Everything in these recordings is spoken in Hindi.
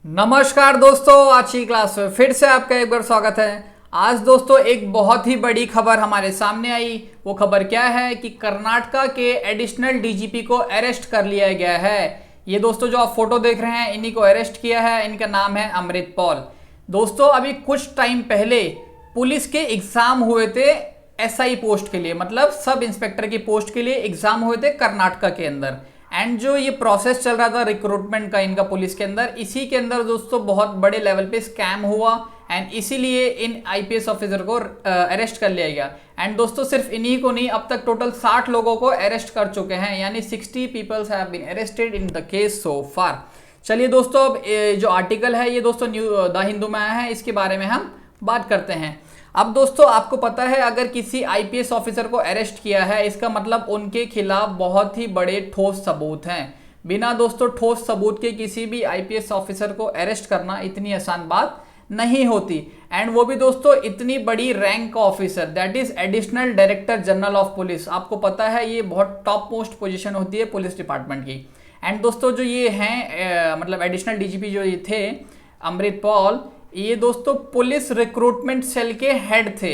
नमस्कार दोस्तों, आज की क्लास में फिर से आपका एक बार स्वागत है। आज दोस्तों एक बहुत ही बड़ी खबर हमारे सामने आई। वो खबर क्या है कि कर्नाटका के एडिशनल डीजीपी को अरेस्ट कर लिया गया है। ये दोस्तों जो आप फोटो देख रहे हैं, इन्हीं को अरेस्ट किया है। इनका नाम है अमृत पॉल। दोस्तों अभी कुछ टाइम पहले पुलिस के एग्जाम हुए थे एसआई पोस्ट के लिए, मतलब सब इंस्पेक्टर की पोस्ट के लिए एग्जाम हुए थे कर्नाटका के अंदर। एंड जो ये प्रोसेस चल रहा था रिक्रूटमेंट का इनका पुलिस के अंदर, इसी के अंदर दोस्तों बहुत बड़े लेवल पे स्कैम हुआ एंड इसीलिए इन आईपीएस ऑफिसर को अरेस्ट कर लिया गया। एंड दोस्तों सिर्फ इन्हीं को नहीं, अब तक टोटल 60 लोगों को अरेस्ट कर चुके हैं, यानी 60 peoples have been arrested in the case so far. चलिए दोस्तों, अब जो आर्टिकल है ये दोस्तों द हिंदू में आया है, इसके बारे में हम बात करते हैं। अब दोस्तों आपको पता है, अगर किसी आईपीएस ऑफिसर को अरेस्ट किया है, इसका मतलब उनके खिलाफ बहुत ही बड़े ठोस सबूत हैं। बिना दोस्तों ठोस सबूत के किसी भी आईपीएस ऑफिसर को अरेस्ट करना इतनी आसान बात नहीं होती। एंड वो भी दोस्तों इतनी बड़ी रैंक का officer, that is additional director general of police. आपको पता है ये बहुत टॉप मोस्ट पोजीशन होती है पुलिस डिपार्टमेंट की। एंड दोस्तों जो ये हैं मतलब एडिशनल डीजीपी जो ये थे अमृत पॉल, ये दोस्तों पुलिस रिक्रूटमेंट सेल के हेड थे।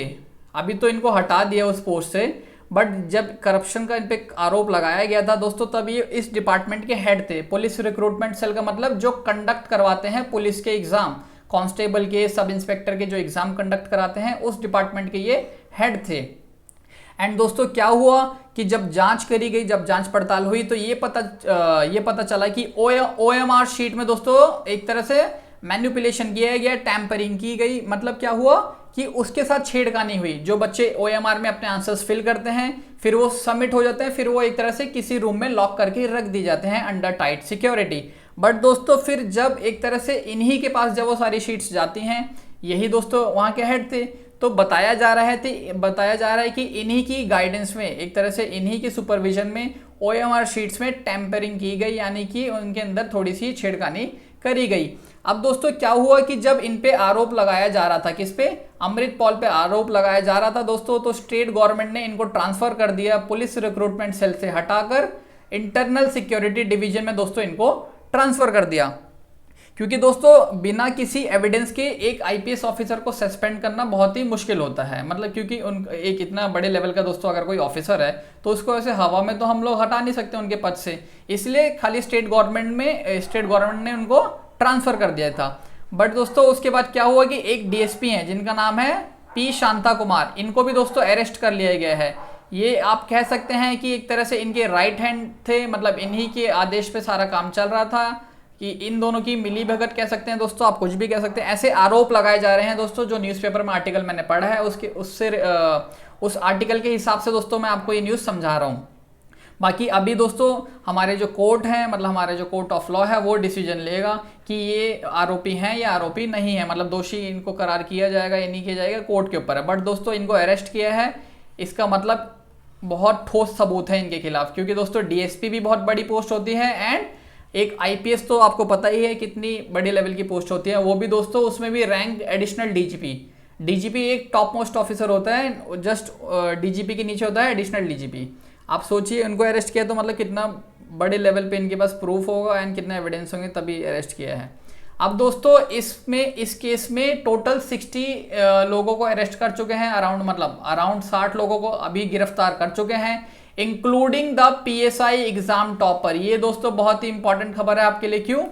अभी तो इनको हटा दिया उस पोस्ट से, बट जब करप्शन का इन पे आरोप लगाया गया था दोस्तों, तब ये इस डिपार्टमेंट के हेड थे। पुलिस रिक्रूटमेंट सेल का मतलब जो कंडक्ट करवाते हैं पुलिस के एग्जाम, कांस्टेबल के, सब इंस्पेक्टर के जो एग्जाम कंडक्ट कराते हैं, उस डिपार्टमेंट के ये हेड थे। एंड दोस्तों क्या हुआ कि जब जांच करी गई, जब जांच पड़ताल हुई, तो ये पता चला कि ओएमआर शीट में दोस्तों एक तरह से मैनिपुलेशन किया गया, टैंपरिंग की गई। मतलब क्या हुआ कि उसके साथ छेड़खानी हुई। जो बच्चे ओएमआर में अपने आंसर्स फिल करते हैं, फिर वो सबमिट हो जाते हैं, फिर वो एक तरह से किसी रूम में लॉक करके रख दी जाते हैं अंडर टाइट सिक्योरिटी। बट दोस्तों फिर जब एक तरह से इन्हीं के पास जब वो सारी शीट्स जाती हैं, यही दोस्तों वहाँ के हेड थे, तो बताया जा रहा है कि इन्हीं की गाइडेंस में, एक तरह से इन्हीं की सुपरविजन में ओएमआर शीट्स में टैंपरिंग की गई, यानी कि उनके अंदर थोड़ी सी छेड़खानी करी गई। अब दोस्तों क्या हुआ कि जब इन पे आरोप लगाया जा रहा था, किस पे, अमृत पॉल पे आरोप लगाया जा रहा था दोस्तों, तो स्टेट गवर्नमेंट ने इनको ट्रांसफर कर दिया, पुलिस रिक्रूटमेंट सेल से हटाकर इंटरनल सिक्योरिटी डिवीजन में दोस्तों इनको ट्रांसफर कर दिया। क्योंकि दोस्तों बिना किसी एविडेंस के एक आईपीएस ऑफिसर को सस्पेंड करना बहुत ही मुश्किल होता है। मतलब क्योंकि उन एक इतना बड़े लेवल का दोस्तों अगर कोई ऑफिसर है, तो उसको ऐसे हवा में तो हम लोग हटा नहीं सकते उनके पद से, इसलिए खाली स्टेट गवर्नमेंट ने उनको ट्रांसफर कर दिया था। बट दोस्तों उसके बाद क्या हुआ कि एक डीएसपी हैं जिनका नाम है पी शांता कुमार, इनको भी दोस्तों अरेस्ट कर लिया गया है। ये आप कह सकते हैं कि एक तरह से इनके राइट हैंड थे, मतलब इन्हीं के आदेश पे सारा काम चल रहा था, कि इन दोनों की मिली भगत कह सकते हैं दोस्तों, आप कुछ भी कह सकते हैं। ऐसे आरोप लगाए जा रहे हैं दोस्तों, जो न्यूज़पेपर में आर्टिकल मैंने पढ़ा है उस आर्टिकल के हिसाब से दोस्तों मैं आपको ये न्यूज़ समझा रहा हूँ। बाकी अभी दोस्तों हमारे जो कोर्ट है, मतलब हमारे जो कोर्ट ऑफ लॉ है, वो डिसीजन लेगा कि ये आरोपी हैं या आरोपी नहीं है, मतलब दोषी इनको करार किया जाएगा या नहीं किया जाएगा, कोर्ट के ऊपर है। बट दोस्तों इनको अरेस्ट किया है, इसका मतलब बहुत ठोस सबूत है इनके खिलाफ। क्योंकि दोस्तों डीएसपी भी बहुत बड़ी पोस्ट होती है, एंड एक आईपीएस तो आपको पता ही है कितनी बड़ी लेवल की पोस्ट होती है, वो भी दोस्तों उसमें भी रैंक एडिशनल डीजीपी एक टॉप मोस्ट ऑफिसर होता है, जस्ट डीजीपी के नीचे होता है एडिशनल डीजीपी। आप सोचिए उनको अरेस्ट किया तो मतलब कितना बड़े लेवल पे इनके पास प्रूफ होगा एंड कितना एविडेंस होंगे, तभी अरेस्ट किया है। अब दोस्तों इस केस में टोटल 60 लोगों को अरेस्ट कर चुके हैं, अराउंड 60 लोगों को अभी गिरफ्तार कर चुके हैं, including the PSI exam topper. ये दोस्तों बहुत ही इंपॉर्टेंट खबर है आपके लिए। क्यों?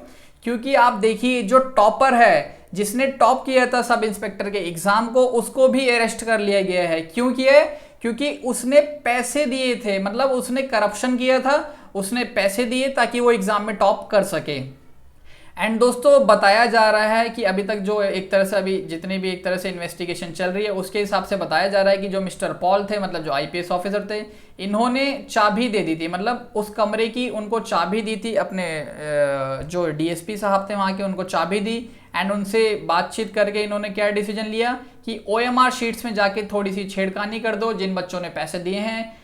क्योंकि आप देखिए जो टॉपर है, जिसने टॉप किया था सब इंस्पेक्टर के एग्जाम को, उसको भी अरेस्ट कर लिया गया है। क्यों किया है? क्योंकि उसने पैसे दिए थे, मतलब उसने करप्शन किया था, उसने पैसे दिए ताकि वो एग्जाम में टॉप कर सके। एंड दोस्तों बताया जा रहा है कि अभी तक जो एक तरह से अभी जितनी भी एक तरह से इन्वेस्टिगेशन चल रही है, उसके हिसाब से बताया जा रहा है कि जो मिस्टर पॉल थे, मतलब जो आईपीएस ऑफिसर थे, इन्होंने चाबी दे दी थी, मतलब उस कमरे की उनको चाबी दी थी, अपने जो डीएसपी साहब थे वहाँ के, उनको चाबी दी। एंड उनसे बातचीत करके इन्होंने क्या डिसीजन लिया कि ओएमआर शीट्स में जाके थोड़ी सी छेड़खानी कर दो, जिन बच्चों ने पैसे दिए हैं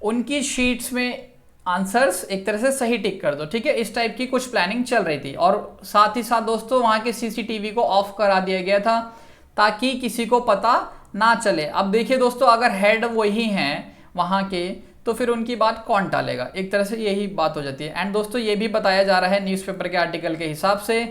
उनकी शीट्स में आंसर्स एक तरह से सही टिक कर दो। ठीक है, इस टाइप की कुछ प्लानिंग चल रही थी। और साथ ही साथ दोस्तों वहाँ के सीसीटीवी को ऑफ करा दिया गया था ताकि किसी को पता ना चले। अब देखिए दोस्तों, अगर हेड वही हैं वहाँ के, तो फिर उनकी बात कौन टालेगा, एक तरह से यही बात हो जाती है। एंड दोस्तों ये भी बताया जा रहा है न्यूज़पेपर के आर्टिकल के हिसाब से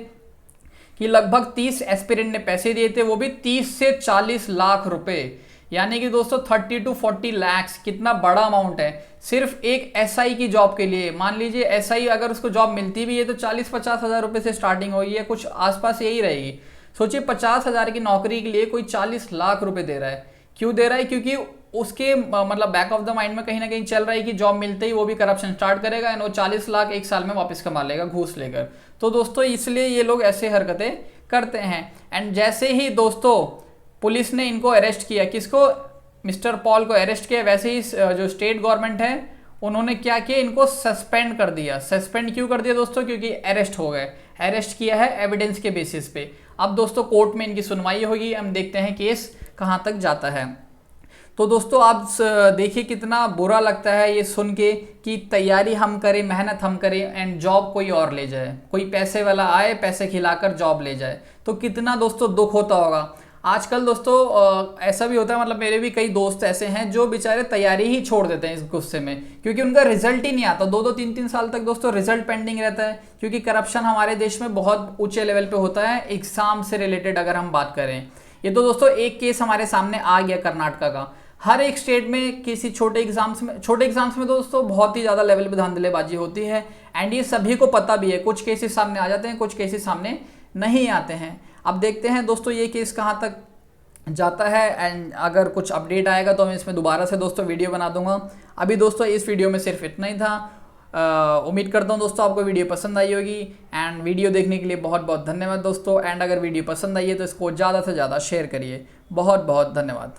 कि लगभग 30 एस्पिरेंट ने पैसे दिए थे, वो भी 30 से 40 लाख रुपए, यानी कि दोस्तों 30 to 40 लैक्स। कितना बड़ा अमाउंट है सिर्फ एक एसआई की जॉब के लिए। मान लीजिए एसआई अगर उसको जॉब मिलती भी है तो 40-50 हज़ार रुपये से स्टार्टिंग हुई है, कुछ आसपास यही रहेगी। सोचिए 50 हज़ार की नौकरी के लिए कोई 40 लाख रुपए दे रहा है। क्यों दे रहा है? क्योंकि उसके मतलब बैक ऑफ द माइंड में कहीं ना कहीं चल रहा है कि जॉब मिलते ही वो भी करप्शन स्टार्ट करेगा एंड वो 40 लाख एक साल में वापस कमा लेगा घूस लेकर। तो दोस्तों इसलिए ये लोग ऐसे हरकतें करते हैं। एंड जैसे ही दोस्तों पुलिस ने इनको अरेस्ट किया, किसको? मिस्टर पॉल को अरेस्ट किया, वैसे ही जो स्टेट गवर्नमेंट है उन्होंने क्या किया, इनको सस्पेंड कर दिया। सस्पेंड क्यों कर दिया दोस्तों? क्योंकि अरेस्ट हो गए। अरेस्ट किया है एविडेंस के बेसिस पे। अब दोस्तों कोर्ट में इनकी सुनवाई होगी, हम देखते हैं केस कहाँ तक जाता है। तो दोस्तों आप देखिए कितना बुरा लगता है ये सुन के कि तैयारी हम करें, मेहनत हम करें एंड जॉब कोई और ले जाए, कोई पैसे वाला आए पैसे खिलाकर जॉब ले जाए, तो कितना दोस्तों दुख होता होगा। आजकल दोस्तों ऐसा भी होता है, मतलब मेरे भी कई दोस्त ऐसे हैं जो बेचारे तैयारी ही छोड़ देते हैं इस गुस्से में, क्योंकि उनका रिजल्ट ही नहीं आता। 2-2 3-3 साल तक दोस्तों रिजल्ट पेंडिंग रहता है, क्योंकि करप्शन हमारे देश में बहुत ऊंचे लेवल पे होता है एग्जाम से रिलेटेड अगर हम बात करें। ये तो दोस्तों एक केस हमारे सामने आ गया कर्नाटका का। हर एक स्टेट में किसी छोटे एग्जाम्स में दोस्तों बहुत ही ज़्यादा लेवल पे धांधलेबाजी होती है एंड ये सभी को पता भी है। कुछ केसेस सामने आ जाते हैं, कुछ केसेस सामने नहीं आते हैं। अब देखते हैं दोस्तों ये केस कहाँ तक जाता है एंड अगर कुछ अपडेट आएगा तो मैं इसमें दोबारा से दोस्तों वीडियो बना दूंगा। अभी दोस्तों इस वीडियो में सिर्फ इतना ही था। उम्मीद करता हूँ दोस्तों आपको वीडियो पसंद आई होगी एंड वीडियो देखने के लिए बहुत बहुत धन्यवाद दोस्तों। एंड अगर वीडियो पसंद आई है तो इसको ज़्यादा से ज़्यादा शेयर करिए। बहुत बहुत धन्यवाद।